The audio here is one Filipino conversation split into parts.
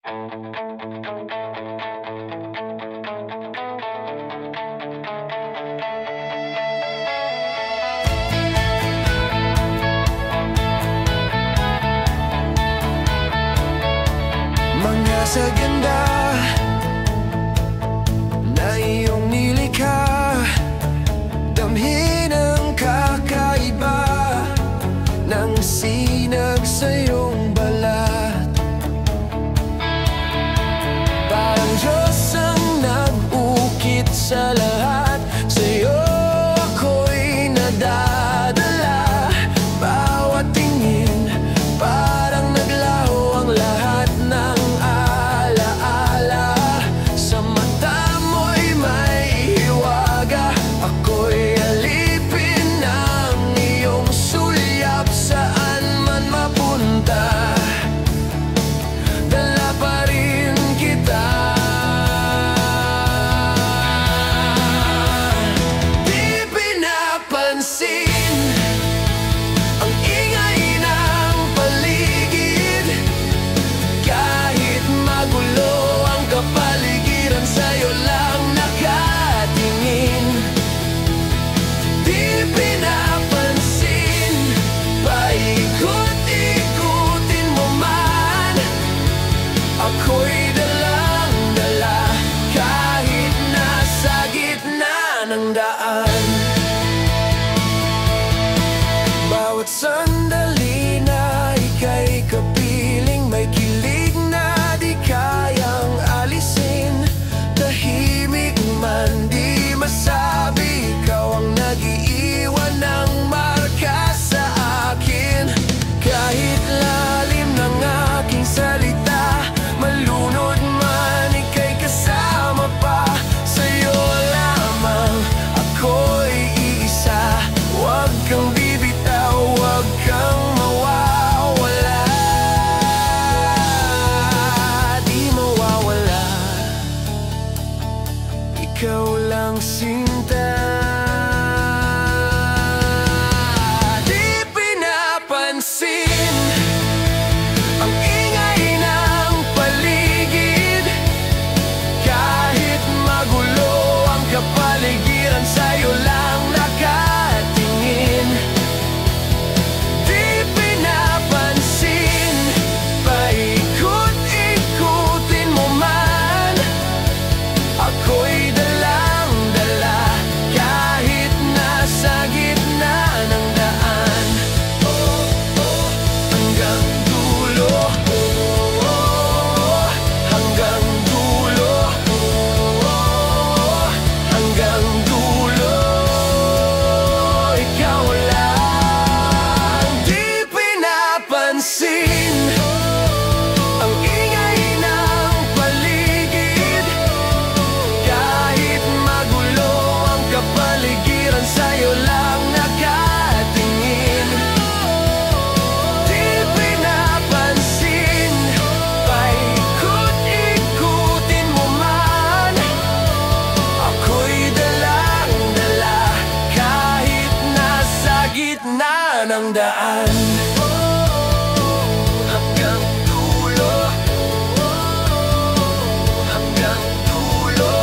Mga saganda na iyong nilikha, damhin ang kakaiba ng sinag sa iyong balat. Parang Diyos ang nag-ukit sa lahat, sa'yo ako'y nadadala. Bawat tingin parang naglaho ang lahat ng alaala. Sa mata mo'y may hiwaga, ako'y alipin ng iyong sulyap. Saan man mapunta, dala pa rin kita. Di pinapansin ang ingay ng paligid, kahit magulo ang kapaligiran, sa'yo lang nakatingin. Di pinapansin, paikot-ikutin mo man, ako'y dalang-dala kahit nasa gitna ng daan. Bawat sandali na ika'y kapiling, may kilig na di kayang alisin. Tahimik man di masabi, ikaw ang nag-iiwan ng marka sa akin. Kahit lalim ng aking salita, malunod man ika'y kasama pa. Sa'yo lamang ako'y iisa, huwag kang bibitaw, huwag kang mawawala. Di mawawala, ikaw lang sinta. Di pinapansin ang ingay ng paligid, kahit magulo ang kapaligiran, sa'yo lang nakatingin. Di pinapansin, paikot-ikutin mo man, ako'y dalang-dala kahit nasa gitna ng daan. Hanggang dulo, hanggang dulo, hanggang dulo, ikaw lang. Di pinapansin ang ingay ng paligid, kahit magulo ang kapaligiran, sa'yo lang nakatingin. Di pinapansin, paikot-ikutin mo man, ako'y dalang-dala kahit nasa gitna ng daan. Hanggang dulo, hanggang dulo,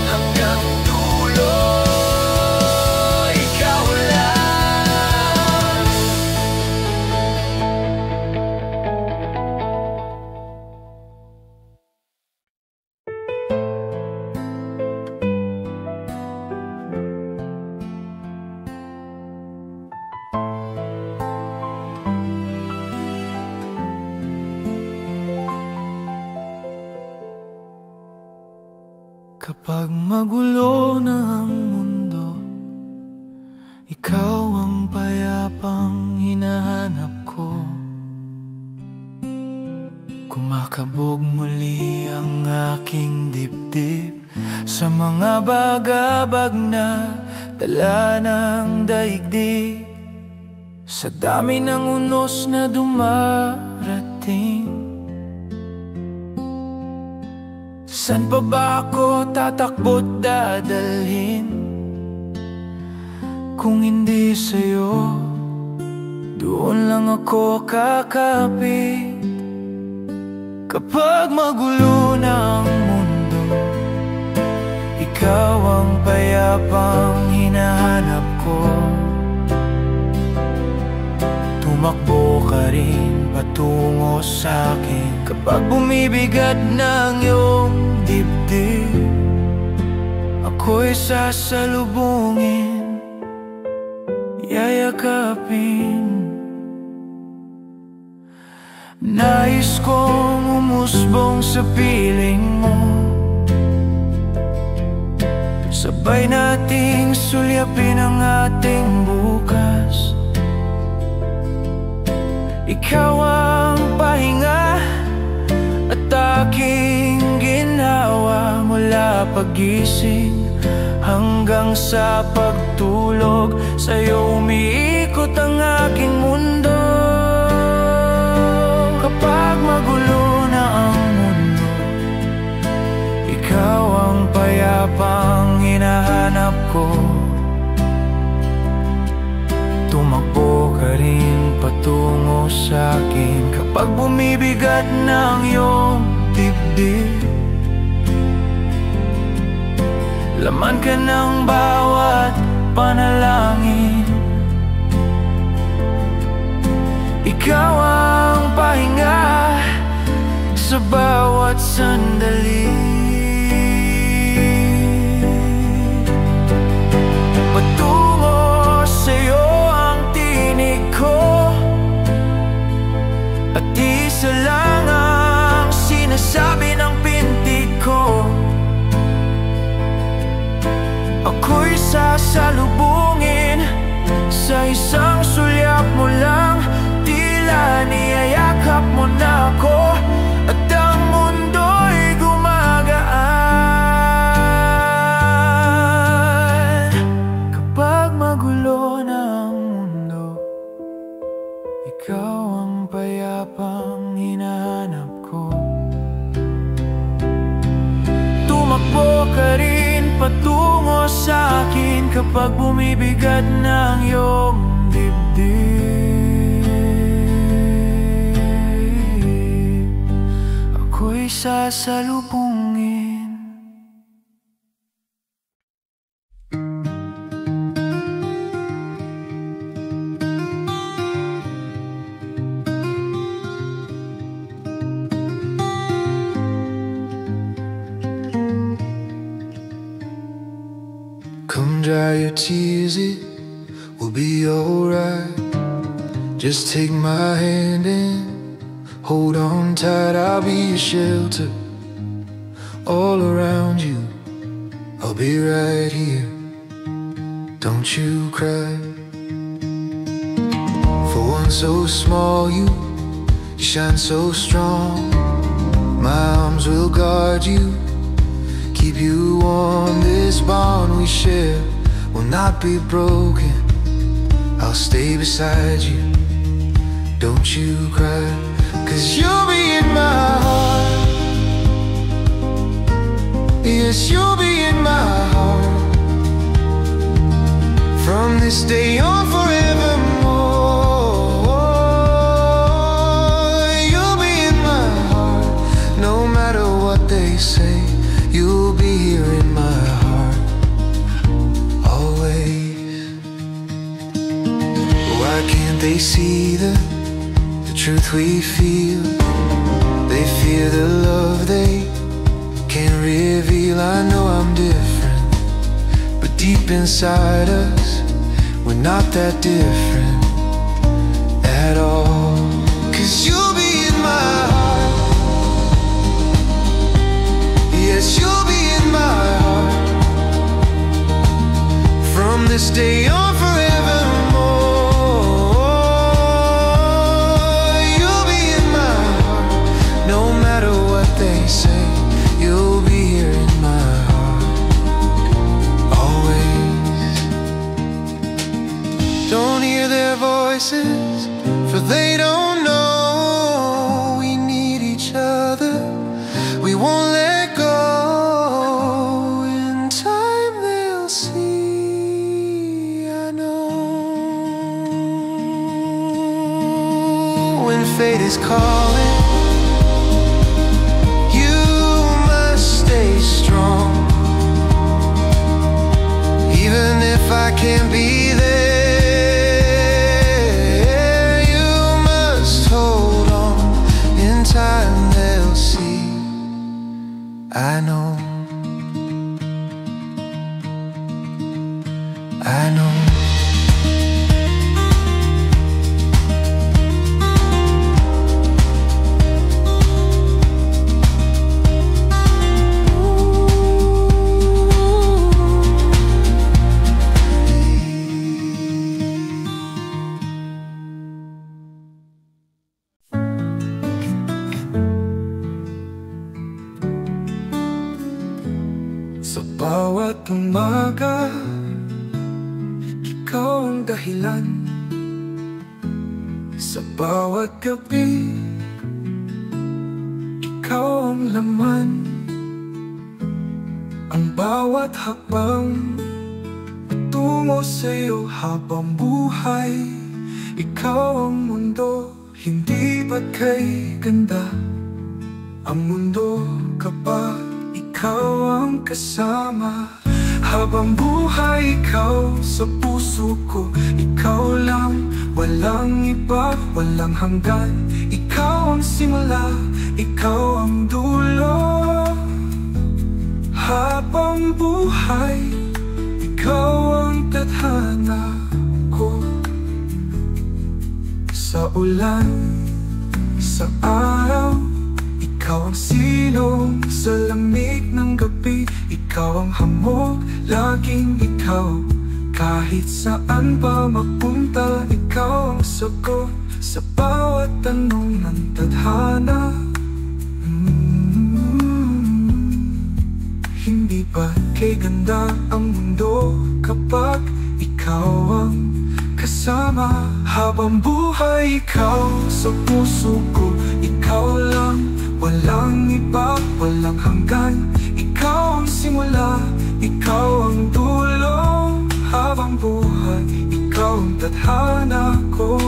hanggang dulo, ikaw lang. Kapag magulo na ang mundo, ikaw ang payapang hinahanap ko. Kumakabog muli ang aking dibdib sa mga bagabag na dala ng daigdig. Sa dami ng unos na dumarating, saan pa ba ako tatakbo't dadalhin? Kung hindi sa'yo, doon lang ako kakapit. Kapag magulo na ang mundo, ikaw ang payapang hinahanap ko. Tumakbo ka rin patungo sa'kin kapag bumibigat na ang iyong dibdib. Ako'y sasalubungin, yayakapin. Nais kong umusbong sa piling mo, sabay nating sulyapin ang ating bukas. Ikaw ang pahinga at aking ginawa, mula pagising hanggang sa pagtulog. Sa'yo umiikot ang aking mundo. Kapag magulo na ang mundo, ikaw ang payapang hinahanap ko. Tumakbo ka rin patungo sa'kin kapag bumibigat na ang iyong dibdib. Laman ka ng bawat panalangin. Ikaw ang pahinga sa bawat sandali. Patungo sa'yo ang tinig ko, at isa lang ang sinasabi ng pintig ko. Ako'y sasalubungin sa isang sulyap mo lang. Tila niyayakap mo na ako at ang mundo'y gumagaan. Kapag magulo na ang mundo, ikaw ang payapang hinahanap ko. Tumakbo ka rin patungo sa'kin kapag bumibigat na ang iyong dibdib. Ako'y sasalubungin. Come dry your tears, it will be alright. Just take my hand and hold on tight. I'll be your shelter all around you. I'll be right here, don't you cry. For one so small, you shine so strong. My arms will guard you, keep you warm. This bond we share will not be broken. I'll stay beside you, don't you cry. 'Cause you'll be in my heart. Yes, you'll be in my heart. From this day on forevermore. You'll be in my heart. No matter what they say, you'll be here in my heart, always. Why can't they see the truth we feel? They fear the love they can't reveal. I know I'm different, but deep inside us, we're not that different at all. 'Cause you'll be in my heart. Yes, you'll be in my heart. From this day on forevermore. You'll be in my heart. No matter what they say, you'll be here in my heart, always. Don't hear their voices, for they don't know we need each other. We won't let go. In time they'll see time they'll see. I know, I know. Sa bawat umaga, ikaw ang dahilan. Sa bawat gabi, ikaw ang laman. Ang bawat hakbang tungo sa'yo habang buhay. Ikaw ang mundo, hindi ba't kay ganda ang mundo kapag ikaw ang kasama. Habang buhay, ikaw sa puso ko. Ikaw lang, walang iba, walang hanggan. Ikaw ang simula, ikaw ang dulo. Habang buhay, ikaw ang tadhana ko. Sa ulan, sa araw, ikaw ang silong sa lamig ng gabi. Ikaw ang hamog, laging ikaw. Kahit saan pa mapunta, ikaw ang sagot sa bawat tanong ng tadhana. Hindi ba kay ganda ang mundo kapag ikaw ang kasama? Habang buhay, ikaw sa puso ko. Ikaw lang, walang iba, walang hanggan. Ikaw ang simula, ikaw ang dulo. Habang buhay, ikaw ang tadhana ko.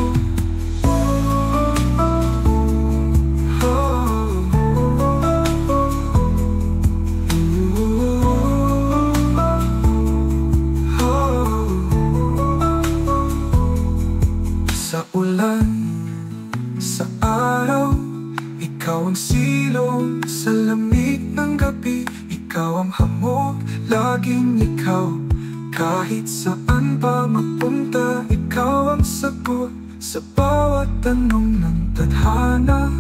Sa ulan, sa araw, ikaw ang silong sa lamig ng gabi. Ikaw ang hamog, laging ikaw. Kahit saan pa mapunta, ikaw ang sagot sa bawat tanong ng tadhana.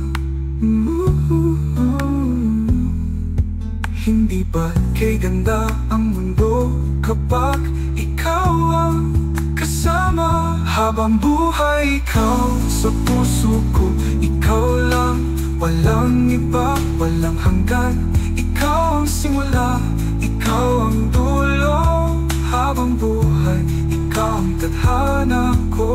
Hindi ba kay ganda ang mundo kapag ikaw ang kasama? Habang buhay, ikaw sa puso ko. Ikaw lang, walang iba, walang hanggan. Ikaw ang simula, ikaw ang dulo. Habang buhay, ikaw ang tadhana ko.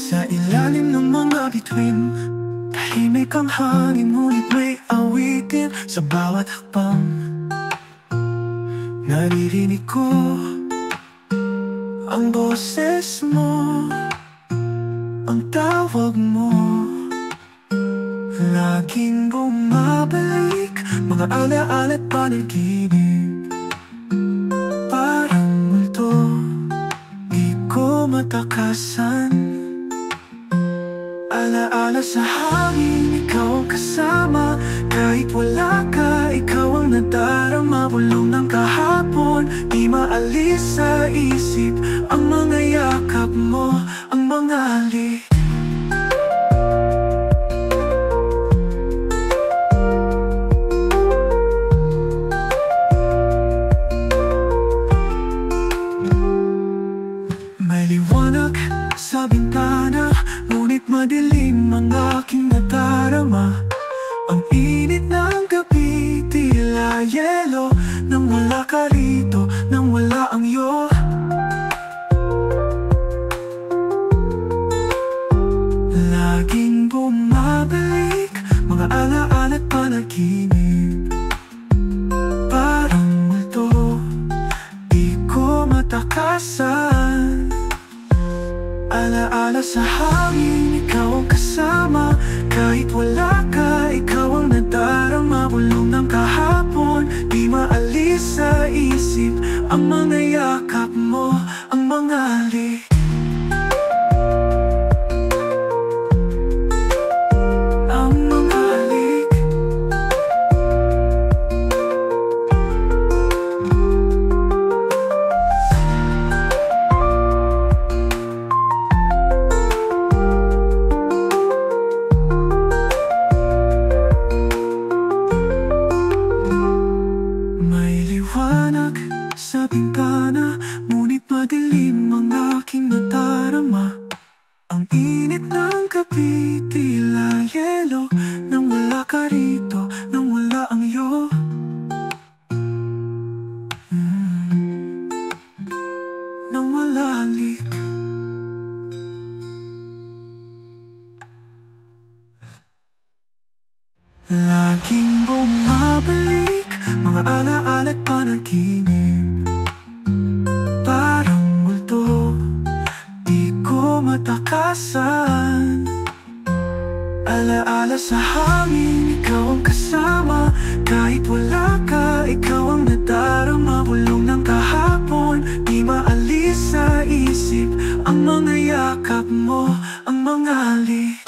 Sa ilalim ng mga bituin, tahimik ang hangin, ngunit may awitin. Sa bawat hakbang, naririnig ko ang boses mo, ang tawag mo. Laging bumabalik, mga alaala't panaginip. Parang multo, di ko matakasan. Alaala sa hangin, ikaw ang kasama. Kahit wala ka, ikaw ang nadarama. Bulong ng kahapon, di maalis sa isip. Ang mga yakap mo, ang mga halik. May liwanag sa bintana, ngunit madilim ang aking nadarama. Ang init ng gabi, tila yelo. Nang wala ka rito, nang wala kalikasan. Alaala sa hangin, ikaw ang kasama. Kahit wala ka, ikaw ang nadarama. Bulong ng kahapon, di maalis sa isip. Ang mga yakap mo, ang mga halik. Sa bintana, ngunit madilim ang aking nadarama. Ang init ng gabi, tila yelo. Nang wala ka rito, nang wala ang iyo. Nang wala halik. Laging bumabalik, mga alaala at panaginip. Parang multo, di ko matakasan. Alaala sa hangin, ikaw ang kasama. Kahit wala ka, ikaw ang nadarama. Bulong ng kahapon, di maalis sa isip. Ang mga yakap mo, ang mga halik.